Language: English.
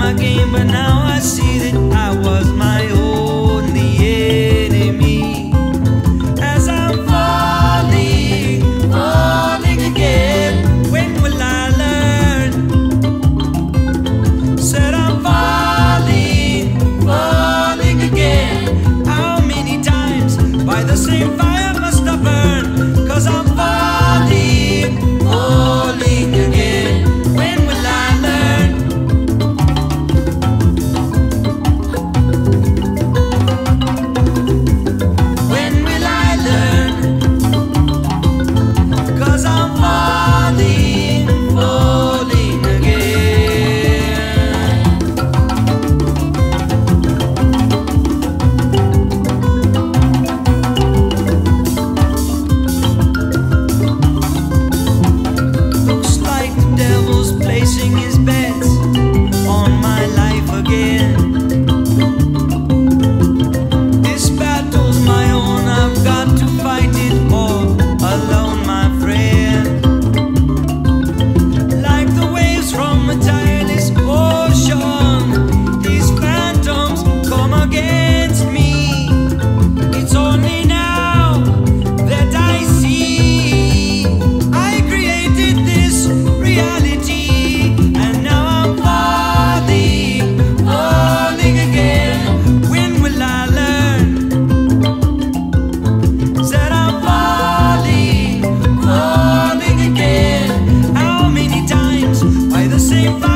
my game, but now I see that I was my only enemy. As I'm falling, falling again, when will I learn? Said I'm falling, falling again. How many times by the same fire must I burn? 'Cause I'm falling, falling again. When will I learn? When will I learn? 'Cause I'm falling, falling again. Looks like the devil's placing his bets on my life again. This battle's my own, I've got to fight it all alone, my friend. Like the waves from a tireless ocean, these phantoms come against me. It's only now that I see I created this reality, and now I'm falling, falling again. When will I learn? Said I'm falling, falling again. How many times by the same fire